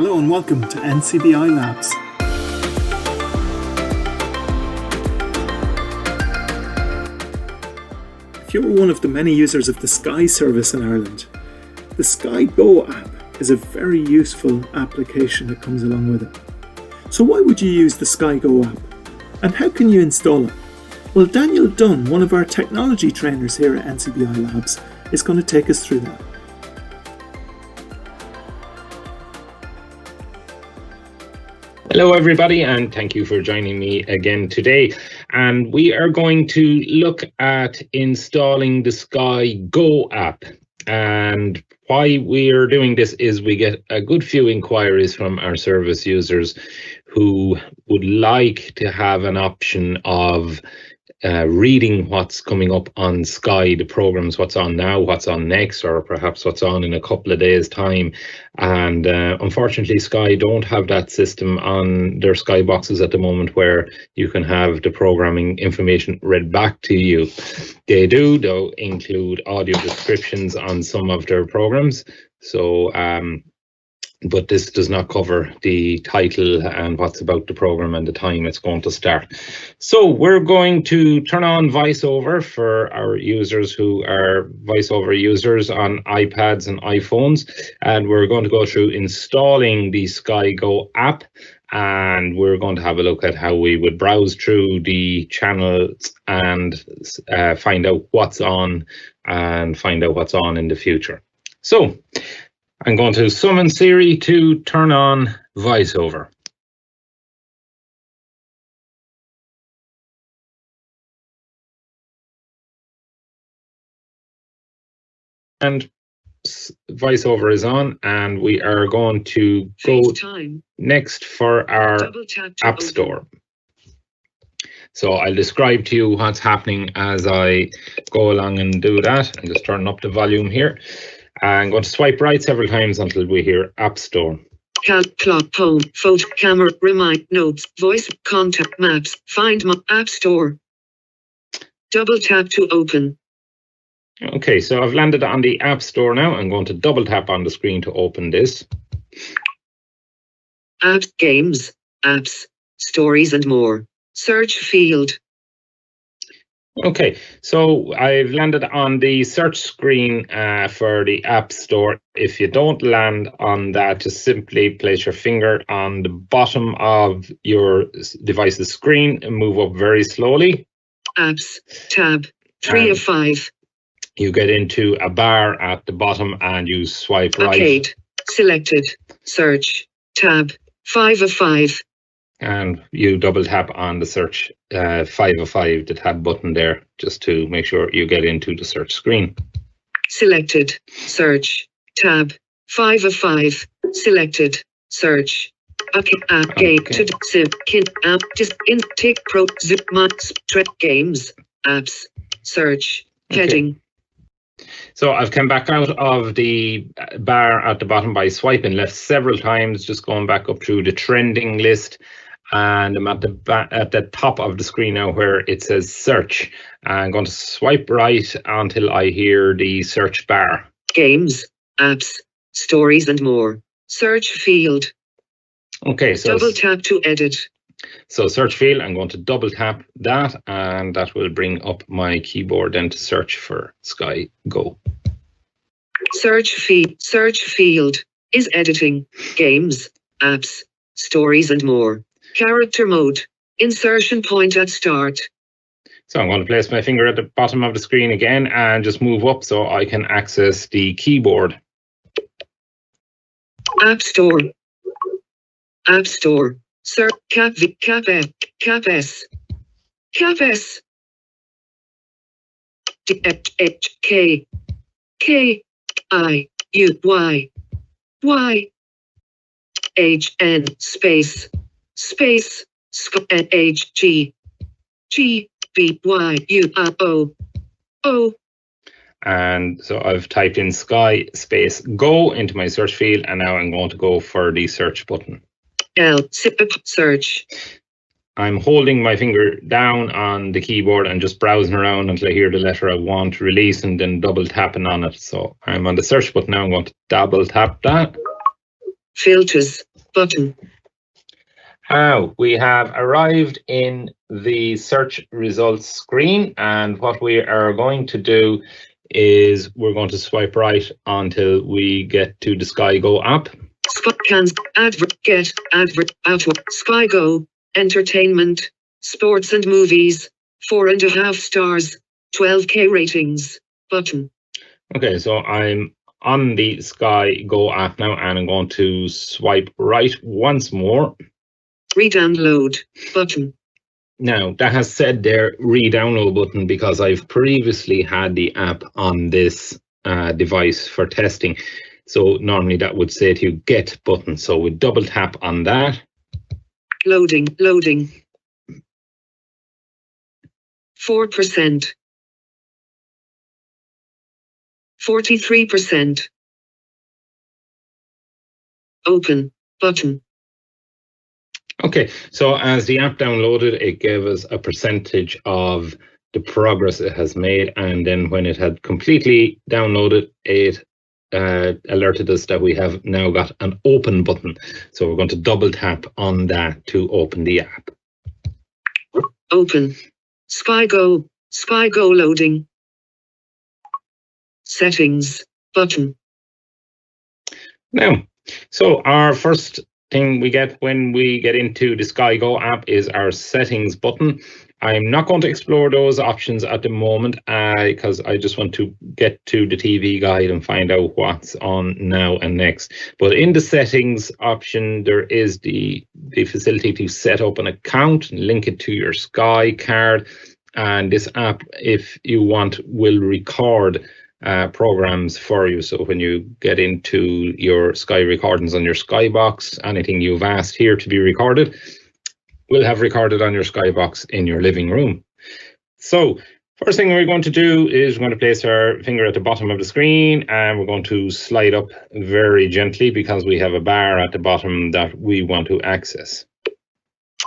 Hello and welcome to NCBI Labs. If you're one of the many users of the Sky service in Ireland, the Sky Go app is a very useful application that comes along with it. So why would you use the Sky Go app? And how can you install it? Well, Daniel Dunn, one of our technology trainers here at NCBI Labs, is going to take us through that. Hello everybody, and thank you for joining me again today. And we are going to look at installing the Sky Go app. And why we are doing this is we get a good few inquiries from our service users who would like to have an option of reading what's coming up on Sky, the programs, what's on now, what's on next, or perhaps what's on in a couple of days' time. And unfortunately, Sky don't have that system on their Sky boxes at the moment where you can have the programming information read back to you. They do, though, include audio descriptions on some of their programs. So, but this does not cover the title and what's about the program and the time it's going to start. So we're going to turn on VoiceOver for our users who are VoiceOver users on iPads and iPhones. And we're going to go through installing the Sky Go app. And we're going to have a look at how we would browse through the channels and find out what's on and find out what's on in the future. So I'm going to summon Siri to turn on VoiceOver. And VoiceOver is on, and we are going to go next for our App Store. So I'll describe to you what's happening as I go along and do that. I'm just turning up the volume here. I'm going to swipe right several times until we hear App Store. Clock, home, photo, camera, remind, notes, voice, contact, maps, find my App Store. Double tap to open. Okay, so I've landed on the App Store now. I'm going to double tap on the screen to open this. Apps, games, apps, stories and more. Search field. Okay, so I've landed on the search screen for the App Store. If you don't land on that, just simply place your finger on the bottom of your device's screen and move up very slowly. Apps, tab, 3 of 5. You get into a bar at the bottom and you swipe right. Arcade, selected, search, tab, 5 of 5. And you double tap on the search 5 of 5, the tab button there, just to make sure you get into the search screen. Selected, search, tab, 5 of 5, selected, search. Okay, app, game, to sim, kid, app, just in, take, pro, zip, max, track, games, apps, search, heading. So I've come back out of the bar at the bottom by swiping left several times, just going back up through the trending list. And I'm at the top of the screen now where it says search. I'm going to swipe right until I hear the search bar. Games, apps, stories and more. Search field. Okay, so double tap to edit. So search field, I'm going to double tap that, and that will bring up my keyboard then to search for Sky Go. Search field is editing, games, apps, stories and more. Character mode, insertion point at start. So I'm going to place my finger at the bottom of the screen again and just move up so I can access the keyboard. App Store. App Store. Search cap S. D H K I U Y H N space H G B Y U R O. And so I've typed in Sky space Go into my search field, and now I'm going to go for the search button. Search. I'm holding my finger down on the keyboard and just browsing around until I hear the letter I want to release and then double tapping on it. So I'm on the search button now. I'm going to double tap that. Filters. button. We have arrived in the search results screen, and what we are going to do is we're going to swipe right until we get to the Sky Go app. Cans, advert, get, advert, outward, Sky Go, entertainment, sports and movies, 4.5 stars, 12K ratings, button. Okay, so I'm on the Sky Go app now, and I'm going to swipe right once more. Re-download, button. Now, that has said there re-download button because I've previously had the app on this device for testing. So normally that would say to you get button. So we double tap on that. Loading, loading. 4%. 43%. Open, button. Okay, so as the app downloaded, it gave us a percentage of the progress it has made. And then when it had completely downloaded, it alerted us that we have now got an open button. So we're going to double tap on that to open the app. Open. Sky Go loading. Settings, button. Now, so our first thing we get when we get into the Sky Go app is our settings button. I'm not going to explore those options at the moment because I just want to get to the TV guide and find out what's on now and next. But in the settings option, there is the facility to set up an account and link it to your Sky card. And this app, if you want, will record programs for you. So when you get into your Sky recordings on your Skybox, anything you've asked here to be recorded will have recorded on your Skybox in your living room. So first thing we're going to do is we're going to place our finger at the bottom of the screen, and we're going to slide up very gently because we have a bar at the bottom that we want to access.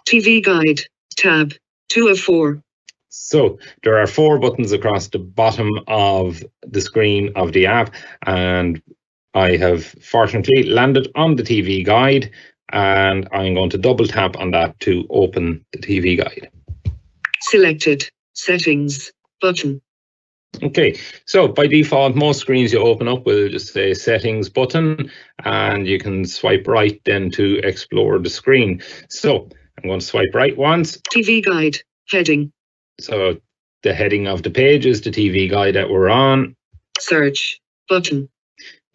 TV guide, tab, 2 of 4. So there are 4 buttons across the bottom of the screen of the app, and I have fortunately landed on the TV guide, and I'm going to double tap on that to open the TV guide. Selected. Settings, button. Okay, so by default, most screens you open up will just say settings button, and you can swipe right then to explore the screen. So I'm going to swipe right once. TV guide, heading. So the heading of the page is the TV guide that we're on. Search, button.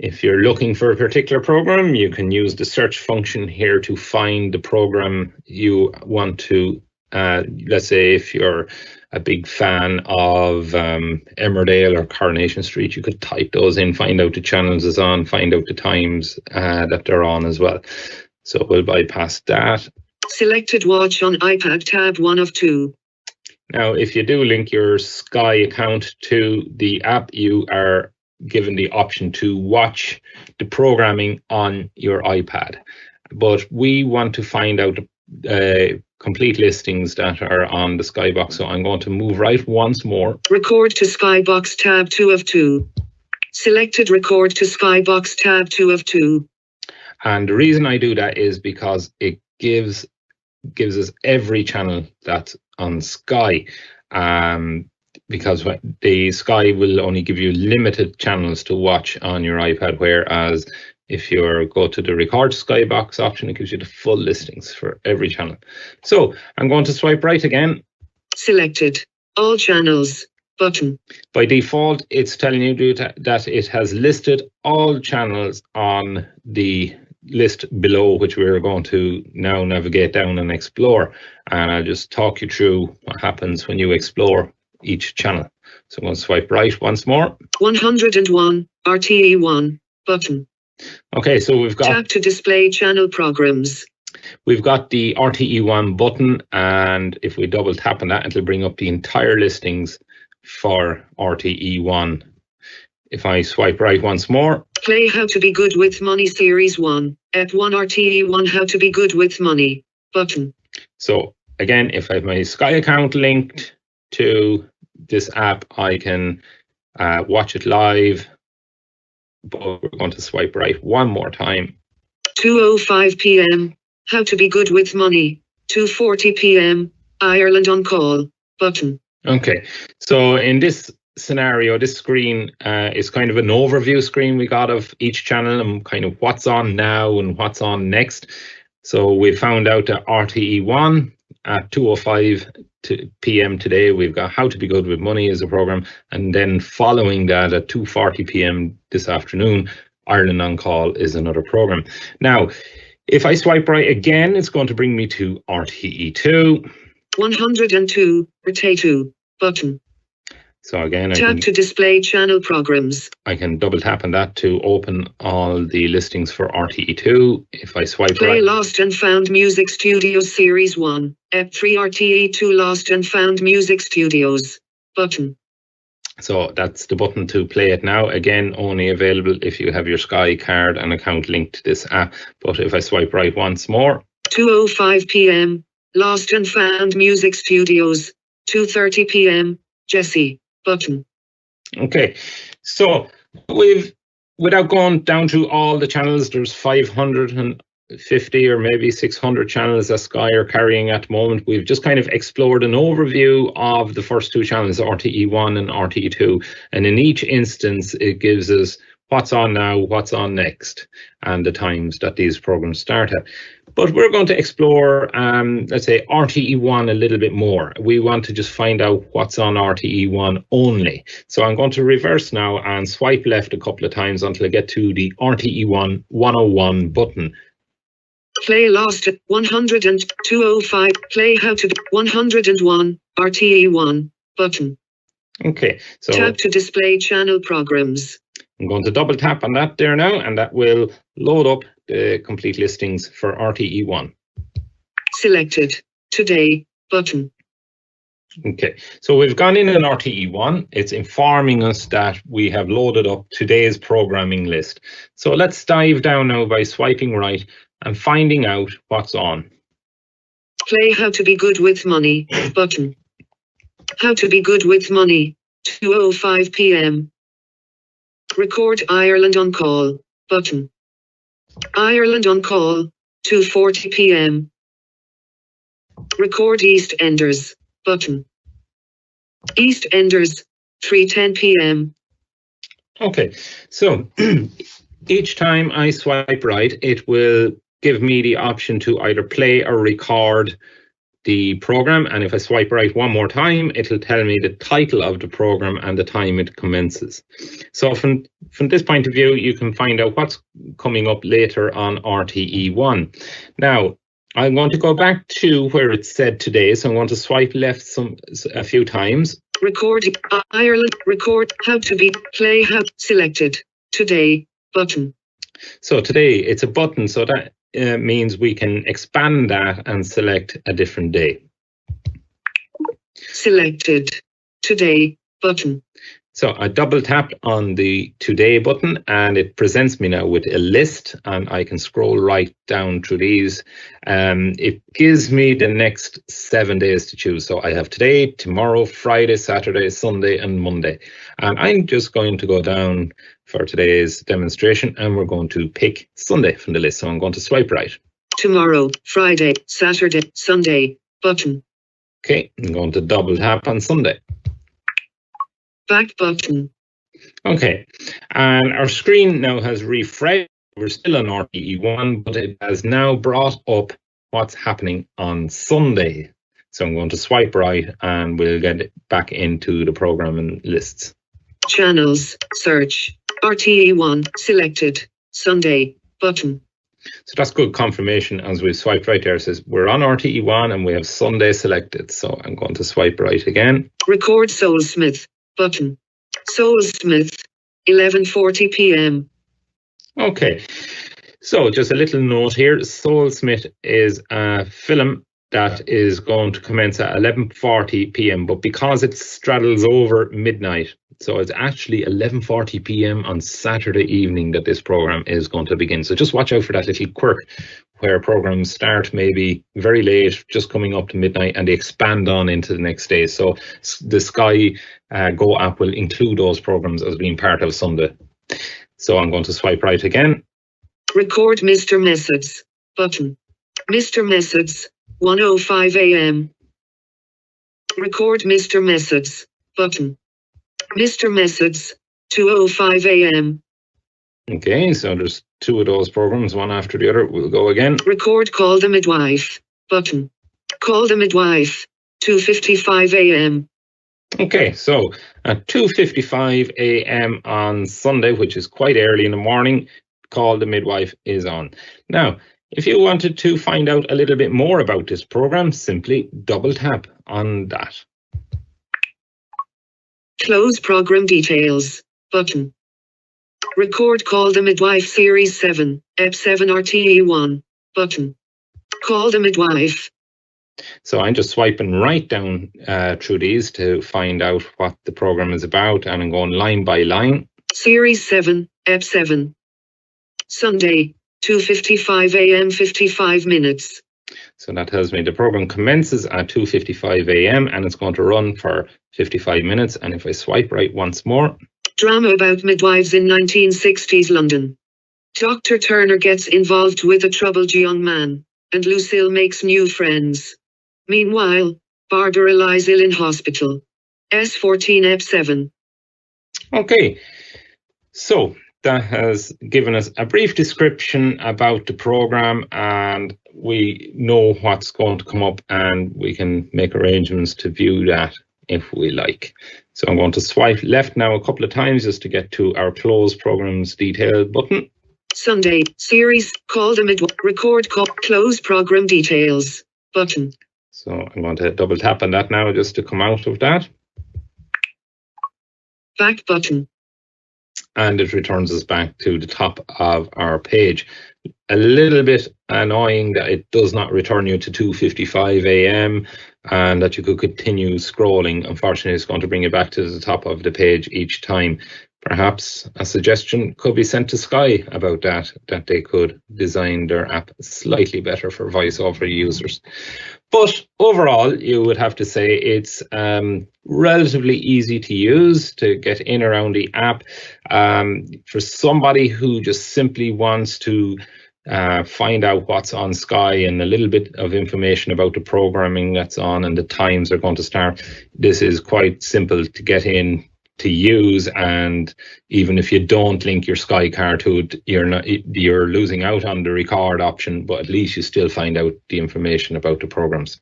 If you're looking for a particular program, you can use the search function here to find the program you want to, let's say if you're a big fan of Emmerdale or Coronation Street, you could type those in, find out the channels it's on, find out the times that they're on as well. So we'll bypass that. Selected watch on iPad, tab 1 of 2. Now, if you do link your Sky account to the app, you are given the option to watch the programming on your iPad. But we want to find out complete listings that are on the Skybox. So I'm going to move right once more. Record to Skybox, tab 2 of 2. Selected record to Skybox, tab 2 of 2. And the reason I do that is because it gives us every channel that's on Sky, because the Sky will only give you limited channels to watch on your iPad, whereas if you go to the record Skybox option, it gives you the full listings for every channel. So I'm going to swipe right again. Selected all channels, button. By default, it's telling you that it has listed all channels on the list below, which we're going to now navigate down and explore. And I'll just talk you through what happens when you explore each channel. So I'm going to swipe right once more. 101 RTE1 button. Okay, so we've got tap to display channel programs. We've got the RTE1 button, and if we double tap on that, it'll bring up the entire listings for RTE1. If I swipe right once more. Play How to Be Good with Money Series 1, Ep 1 RTE1 How to Be Good with Money button. So again, if I have my Sky account linked to this app, I can watch it live, but we're going to swipe right one more time. 2:05 p.m. How to be good with money. 2:40 p.m. Ireland on call button. Okay, so in this scenario, this screen is kind of an overview screen we got of each channel and kind of what's on now and what's on next. So we found out that RTE1 at 2:05 p.m. today, we've got How to Be Good with Money as a program, and then following that at 2:40 p.m. this afternoon, Ireland on Call is another program. Now, if I swipe right again, it's going to bring me to RTE2. 102, Rotate button. So again, Tap to display channel programs. I can double tap on that to open all the listings for RTE2. If I swipe Play right, Lost and Found Music Studios Series 1, F3 RTE2 Lost and Found Music Studios button. so that's the button to play it now. Again, only available if you have your Sky card and account linked to this app. But if I swipe right once more, 2:05 p.m. Lost and Found Music Studios. 2:30 p.m. Jesse button. okay. So without going down to all the channels, there's 550 or maybe 600 channels that Sky are carrying at the moment. We've just kind of explored an overview of the first two channels, RTE1 and RTE2. And in each instance, it gives us what's on now, what's on next, and the times that these programs start at. But we're going to explore, let's say, RTE1 a little bit more. We want to just find out what's on RTE1 only. So I'm going to reverse now and swipe left a couple of times until I get to the RTE1 101 button. Play Lost at 100 and 2:05. Play How to Be 101 RTE1 button. Okay, so Tap to display channel programs. I'm going to double tap on that there now, and that will load up the complete listings for RTE1. Selected. Today button. Okay, so we've gone in an RTE1. It's informing us that we have loaded up today's programming list. So let's dive down now by swiping right and finding out what's on. Play How to Be Good with Money button. How to Be Good with Money. 2:05 p.m. Record Ireland on Call button. Ireland on Call. 2:40 p.m. Record East Enders button. East Enders. 3:10 p.m. Okay, so each time I swipe right, it will give me the option to either play or record the program. And if I swipe right one more time, it'll tell me the title of the program and the time it commences. So from this point of view, you can find out what's coming up later on RTE1. Now, I'm going to go back to where it said today. So I'm going to swipe left a few times. Record Ireland. Record How to Be. Play How. Selected. Today button. So today it's a button, so that means we can expand that and select a different day. Selected. Today button. So I double tap on the Today button and it presents me now with a list, and I can scroll right down through these. It gives me the next 7 days to choose. So I have today, tomorrow, Friday, Saturday, Sunday, and Monday. And I'm just going to go down for today's demonstration and we're going to pick Sunday from the list. So I'm going to swipe right. Tomorrow, Friday, Saturday, Sunday button. Okay, I'm going to double tap on Sunday. Back button. Okay, and our screen now has refreshed. We're still on RTE1, but it has now brought up what's happening on Sunday. So I'm going to swipe right and we'll get it back into the programming lists. Channels, search, RTE1, selected, Sunday button. So that's good confirmation as we swipe right there. It says we're on RTE1 and we have Sunday selected. So I'm going to swipe right again. Record Soulsmith button. Soulsmith, 11:40 p.m. Okay, so just a little note here. Soulsmith is a film that is going to commence at 11:40 p.m. But because it straddles over midnight, so it's actually 11:40 p.m. on Saturday evening that this program is going to begin. So just watch out for that little quirk where programs start maybe very late, just coming up to midnight, and they expand on into the next day. So the Sky Go app will include those programs as being part of Sunday. So I'm going to swipe right again. Record Mr. Messages. Button. Mr. Messages. 1:05 a.m. Record Mr. Messages. Button. Mr. Messages. 2:05 a.m. Okay, so there's two of those programs, one after the other. We'll go again. Record Call the Midwife. Button. Call the Midwife. 2:55 a.m. Okay, so at 2:55 a.m. on Sunday, which is quite early in the morning, Call the Midwife is on. Now, if you wanted to find out a little bit more about this program, simply double tap on that. Close Program Details. Button. Record Call the Midwife Series 7, EP7 RTE1. Button. Call the Midwife. So I'm just swiping right down through these to find out what the program is about, and I'm going line by line. Series 7, EP7. Sunday, 2:55 a.m. 55 minutes. So that tells me the program commences at 2:55 a.m. and it's going to run for 55 minutes. And if I swipe right once more. Drama about midwives in 1960s London. Dr. Turner gets involved with a troubled young man, and Lucille makes new friends. Meanwhile, Barbara lies ill in hospital. S14 EP7. Okay, so that has given us a brief description about the program, and we know what's going to come up, and we can make arrangements to view that if we like. So I'm going to swipe left now a couple of times just to get to our Close Programs Detail button. Sunday, series, Call the Midwife, record call, close program details, button. So I'm going to double tap on that now just to come out of that. Back button. And it returns us back to the top of our page. A little bit annoying that it does not return you to 2:55 a.m. and that you could continue scrolling. Unfortunately, it's going to bring you back to the top of the page each time. Perhaps a suggestion could be sent to Sky about that they could design their app slightly better for VoiceOver users. But overall, you would have to say it's relatively easy to use to get in around the app. For somebody who just simply wants to find out what's on Sky and a little bit of information about the programming that's on and the times they're going to start, this is quite simple to get in to use, and even if you don't link your Sky card to it, you're losing out on the record option, but at least you still find out the information about the programs.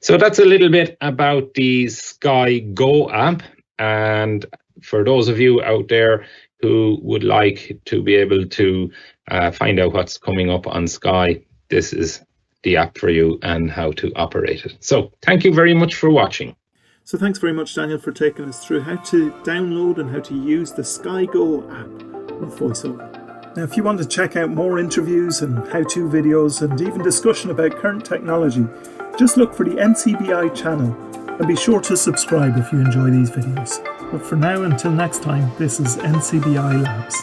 So that's a little bit about the Sky Go app, and for those of you out there who would like to be able to find out what's coming up on Sky, this is the app for you and how to operate it. So thank you very much for watching. So thanks very much, Daniel, for taking us through how to download and how to use the Sky Go app with VoiceOver. Now, if you want to check out more interviews and how-to videos and even discussion about current technology, just look for the NCBI channel and be sure to subscribe if you enjoy these videos. But for now, until next time, this is NCBI Labs.